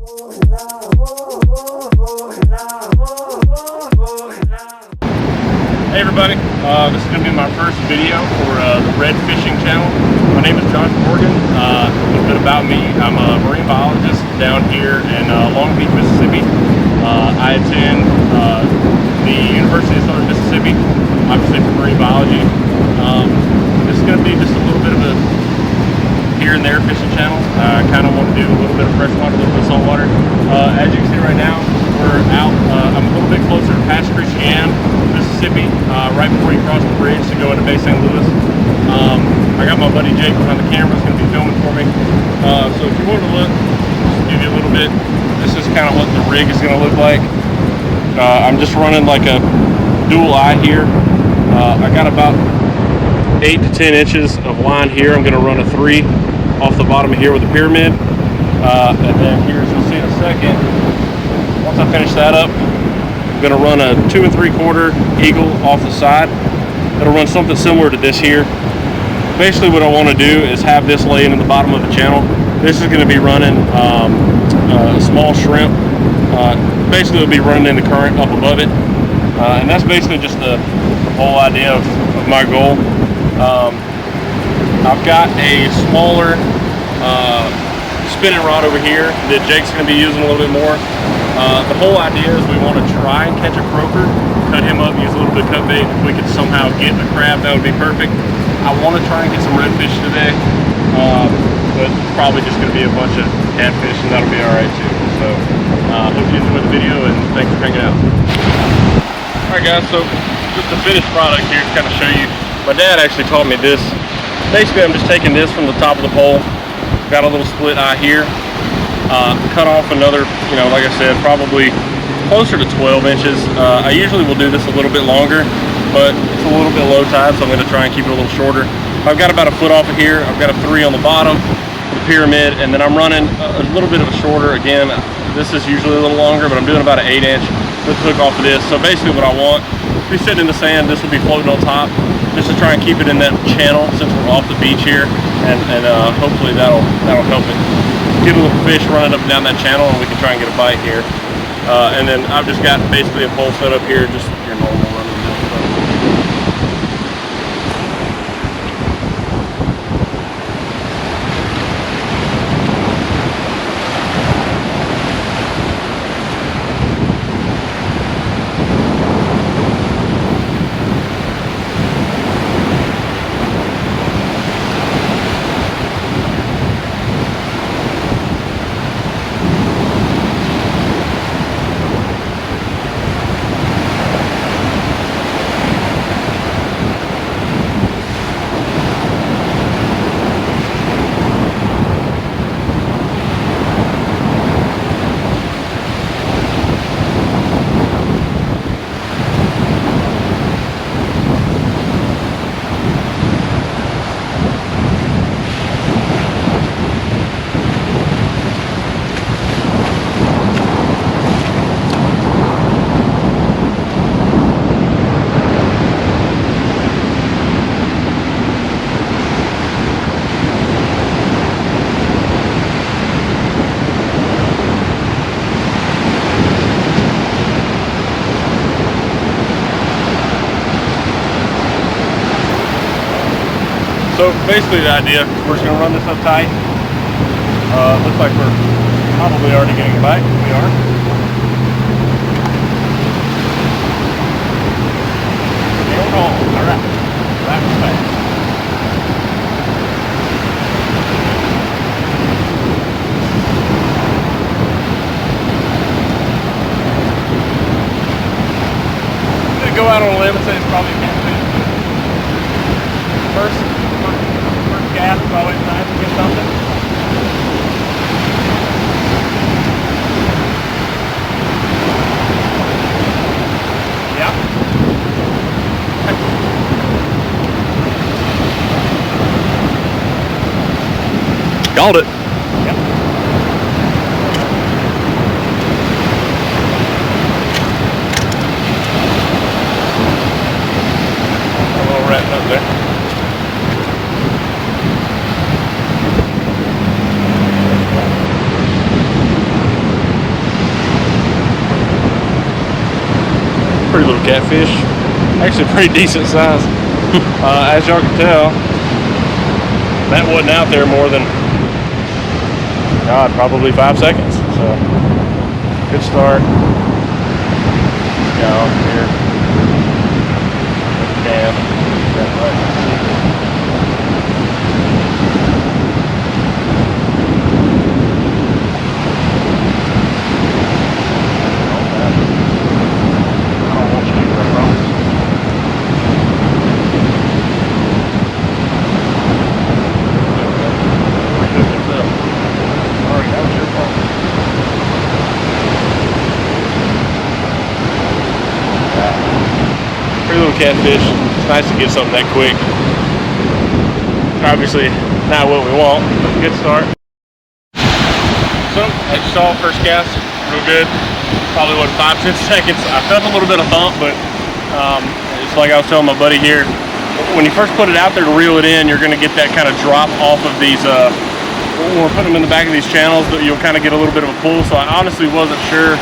Hey everybody, this is going to be my first video for the Red Fishing channel. My name is John Morgan. A little bit about me. I'm a marine biologist down here in Long Beach, Mississippi. I attend the University of Southern Mississippi, obviously for marine biology. This is going to be just a little bit of a here and there fishing channel. I kind of want to do a little bit of freshwater, a little bit of saltwater. As you can see right now, we're out. I'm a little bit closer to Pass Christian, Mississippi, right before you cross the bridge to go into Bay St. Louis. I got my buddy Jake behind the camera, is going to be filming for me. So if you want to look, just give you a little bit. This is kind of what the rig is going to look like. I'm just running like a dual eye here. I got about 8 to 10 inches of line here. I'm going to run a 3 off the bottom of here with a pyramid, and then here, as you'll see in a second, once I finish that up, I'm going to run a 2 3/4 eagle off the side. It'll run something similar to this here. Basically what I want to do is have this laying in the bottom of the channel. This is going to be running a small shrimp. Basically it'll be running in the current up above it, and that's basically just the whole idea of my goal. I've got a smaller spinning rod over here that Jake's going to be using a little bit more. The whole idea is we want to try and catch a croaker, cut him up, use a little bit of cut bait. If we could somehow get a crab, that would be perfect. I want to try and get some redfish today, but it's probably just going to be a bunch of catfish, and that'll be alright too. So hope you enjoyed the video, and thanks for hanging out. Alright guys, so just the finished product here to kind of show you. My dad actually taught me this. Basically, I'm just taking this from the top of the pole. Got a little split eye here. Cut off another, like I said, probably closer to 12 inches. I usually will do this a little bit longer, but it's a little bit low tide, so I'm going to try and keep it a little shorter. I've got about a foot off of here. I've got a 3 on the bottom, the pyramid, and then I'm running a little bit of a shorter. Again, this is usually a little longer, but I'm doing about an 8-inch with the hook off of this. So basically what I want, be sitting in the sand, this will be floating on top, just to try and keep it in that channel since we're off the beach here, and hopefully that'll help it get a little fish running up and down that channel, and we can try and get a bite here. And then I've just got basically a pole set up here, just your normal running stuff. So basically the idea, we're just going to run this up tight. Looks like we're probably already getting a bite. We are. All right. Right fast. I'm going to go out on a limb and say it's probably a catfish. First gas is always nice to get something. Yep. Called it. Yep. A little ratting up there. Pretty little catfish. Actually pretty decent size. As y'all can tell, that wasn't out there more than, God, probably 5 seconds. So, good start. Go here. Can. Catfish. It's nice to get something that quick. Obviously not what we want, but good start. So as you saw, first cast, real good. Probably what, 5-10 seconds. I felt a little bit of bump, but it's like I was telling my buddy here, when you first put it out there to reel it in, you're going to get that kind of drop off of these when we're putting them in the back of these channels, that you'll kind of get a little bit of a pull. So I honestly wasn't sure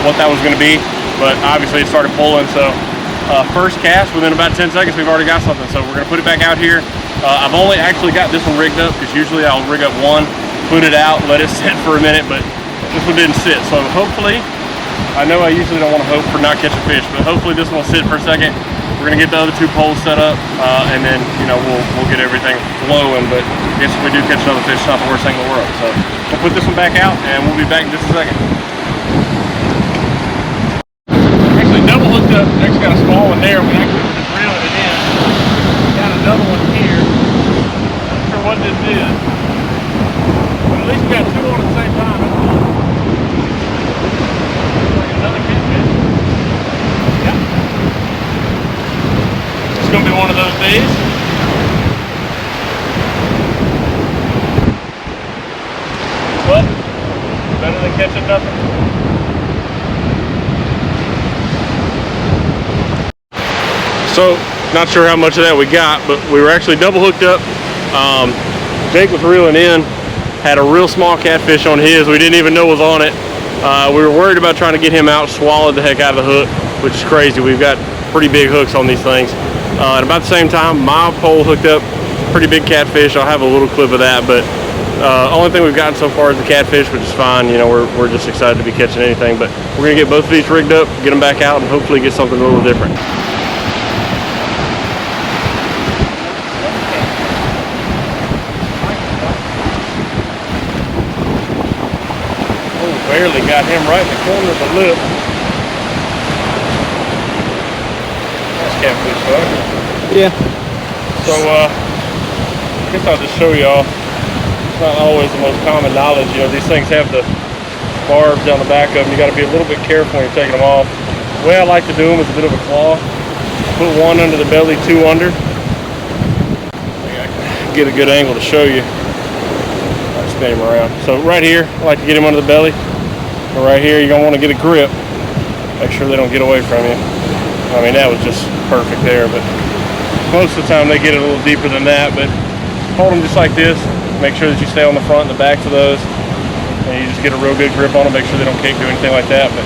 what that was going to be, but obviously it started pulling. So first cast, within about 10 seconds, we've already got something. So we're gonna put it back out here. I've only actually got this one rigged up, because usually I'll rig up one, put it out, let it sit for a minute, but this one didn't sit. So hopefully, I know I usually don't want to hope for not catching fish, but hopefully this one will sit for a second. We're gonna get the other two poles set up, and then, you know, we'll get everything flowing. But I guess if we do catch another fish, it's not the worst thing in the world. So we'll put this one back out, and we'll be back in just a second. Double hooked up, next got a small one there. We actually just reeled it in. Got another one here. Not sure what this is, but at least we got two on at the same time. Like another catfish. Yeah. It's gonna be one of those days. But better than catching nothing. So, not sure how much of that we got, but we were actually double hooked up. Jake was reeling in, had a real small catfish on his. We didn't even know was on it. We were worried about trying to get him out, swallowed the heck out of the hook, which is crazy. We've got pretty big hooks on these things. At about the same time, my pole hooked up, pretty big catfish. I'll have a little clip of that, but only thing we've gotten so far is the catfish, which is fine. You know, we're just excited to be catching anything, but we're gonna get both of these rigged up, get them back out, and hopefully get something a little different. Barely got him right in the corner of the lip. That's catfish, right? Yeah. So, I guess I'll just show y'all. It's not always the most common knowledge. You know, these things have the barbs down the back of them. You got to be a little bit careful when you're taking them off. The way I like to do them is a bit of a claw. Put one under the belly, two under. I can get a good angle to show you. I'll spin him around. So right here, I like to get him under the belly. Right here, you're going to want to get a grip. Make sure they don't get away from you. I mean, that was just perfect there, but most of the time they get it a little deeper than that. But hold them just like this. Make sure that you stay on the front and the backs of those. And you just get a real good grip on them. Make sure they don't kick or anything like that. But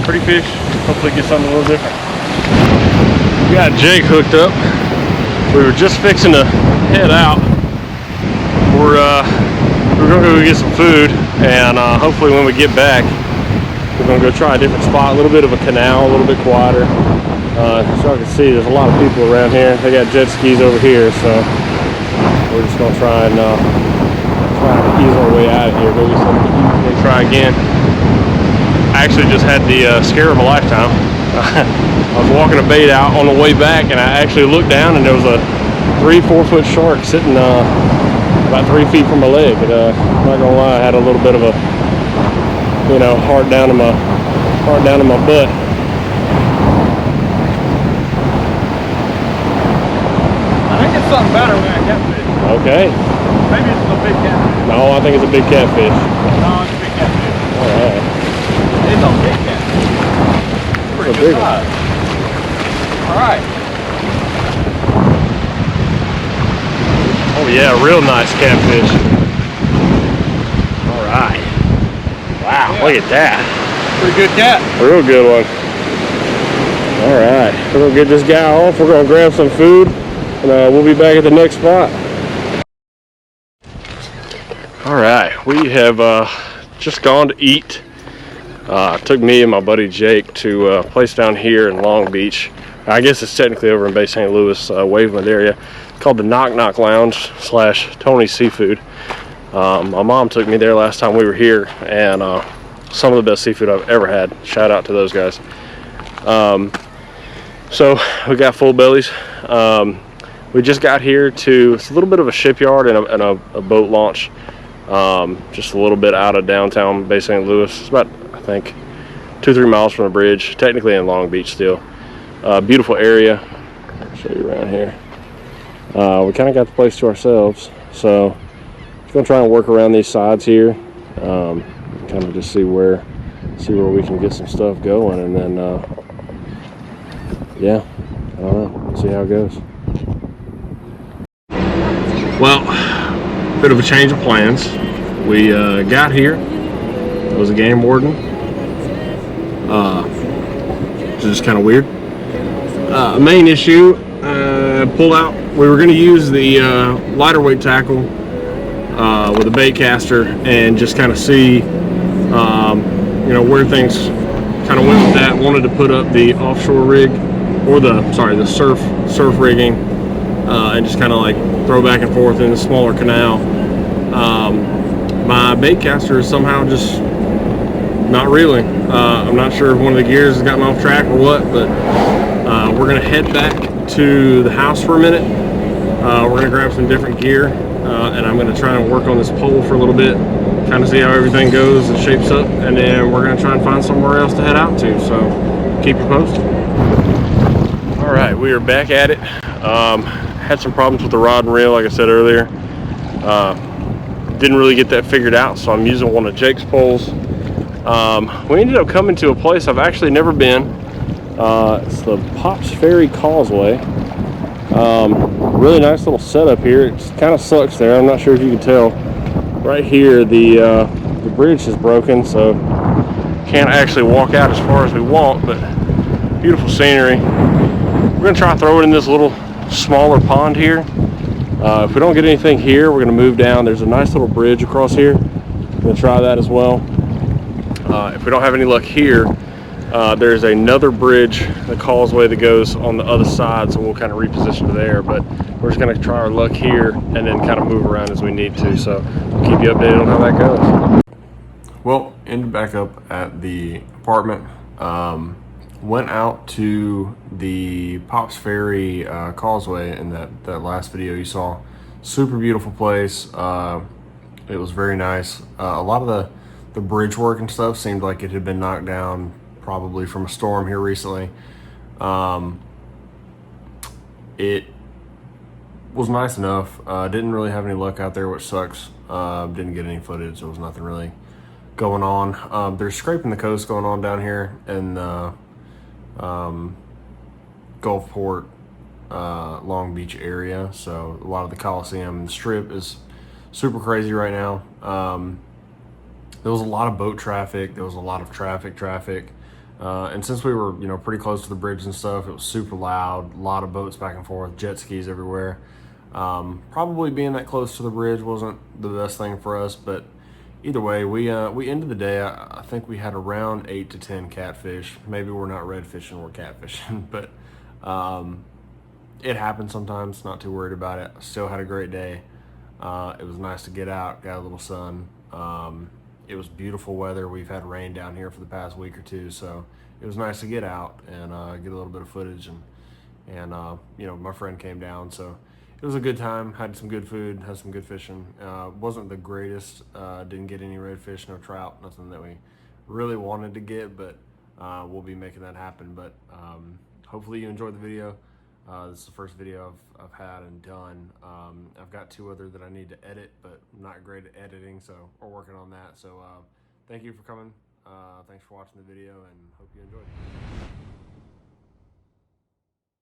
pretty fish. Hopefully get something a little different. We got Jake hooked up. We were just fixing to head out. We're going to go get some food, and hopefully when we get back, we're going to go try a different spot, a little bit of a canal, a little bit quieter. As y'all can see, there's a lot of people around here. They got jet skis over here, so we're just going to try and ease our way out of here, go get something to eat, and then try again. I actually just had the scare of a lifetime. I was walking a bait out on the way back, and I actually looked down, and there was a 3-4 foot shark sitting about 3 feet from my leg. And I'm not gonna lie, I had a little bit of a, you know, heart down to my butt. I think it's something better when I catfish. Okay. Maybe it's a big catfish. No, I think it's a big catfish. No, it's a big catfish. All right. It's a big catfish. Pretty good size. All right. Oh yeah, real nice catfish. All right. Wow, yeah. Look at that. Pretty good cat. A real good one. All right, we're gonna get this guy off. We're gonna grab some food, and we'll be back at the next spot. All right, we have just gone to eat. Took me and my buddy Jake to a place down here in Long Beach. I guess it's technically over in Bay St. Louis, Waveland area, called the Knock Knock Lounge / Tony's Seafood. My mom took me there last time we were here, and some of the best seafood I've ever had. Shout out to those guys. So we got full bellies. We just got here to, it's a little bit of a shipyard and a boat launch, just a little bit out of downtown Bay St. Louis. It's about, I think, 2-3 miles from the bridge, technically in Long Beach still. Beautiful area. I'll show you around here. We kind of got the place to ourselves, so just gonna try and work around these sides here, kind of just see where we can get some stuff going, and then yeah, I don't know, we'll see how it goes. Well, bit of a change of plans. We got here. It was a game warden. Which is kind of weird. Main issue, pull out. We were going to use the lighter weight tackle with a bait caster and just kind of see, you know, where things kind of went with that. Wanted to put up the offshore rig, or the surf rigging, and just kind of like throw back and forth in the smaller canal. My bait caster is somehow just not reeling. I'm not sure if one of the gears has gotten off track or what, but we're gonna head back to the house for a minute. We're gonna grab some different gear, and I'm gonna try and work on this pole for a little bit, kind of see how everything goes and shapes up, and then we're gonna try and find somewhere else to head out to. So keep you posted. All right, we are back at it. Had some problems with the rod and reel, like I said earlier. Didn't really get that figured out, so I'm using one of Jake's poles. We ended up coming to a place I've actually never been. It's the Pops Ferry Causeway. Really nice little setup here. It kind of sucks there. I'm not sure if you can tell. Right here, the bridge is broken, so can't actually walk out as far as we want, but beautiful scenery. We're gonna try to throw it in this little smaller pond here. If we don't get anything here, we're gonna move down. There's a nice little bridge across here. We're gonna try that as well. If we don't have any luck here, there's another bridge, the causeway, that goes on the other side, so we'll kind of reposition to there, but we're just going to try our luck here and then kind of move around as we need to, so we'll keep you updated on how that goes. Well, ended back up at the apartment. Went out to the Pops Ferry Causeway in that last video you saw. Super beautiful place. It was very nice. A lot of the bridge work and stuff seemed like it had been knocked down probably from a storm here recently. It was nice enough. Didn't really have any luck out there, which sucks. Didn't get any footage. There was nothing really going on. There's scraping the coast going on down here in Gulfport, Long Beach area. So a lot of the Coliseum Strip is super crazy right now. There was a lot of boat traffic. There was a lot of traffic. And since we were, pretty close to the bridge and stuff, it was super loud. A lot of boats back and forth, jet skis everywhere. Probably being that close to the bridge wasn't the best thing for us, but either way, we ended the day. I think we had around 8 to 10 catfish. Maybe we're not red fishing, we're catfishing, but it happens sometimes. Not too worried about it. Still had a great day. It was nice to get out, got a little sun. It was beautiful weather. We've had rain down here for the past week or two, so it was nice to get out and get a little bit of footage. And my friend came down, so it was a good time. Had some good food, had some good fishing. Wasn't the greatest. Didn't get any redfish, no trout, nothing that we really wanted to get, but we'll be making that happen. But hopefully you enjoyed the video. This is the first video I've had and done. I've got 2 other that I need to edit, but I'm not great at editing, so we're working on that. So thank you for coming. Thanks for watching the video, and hope you enjoyed it.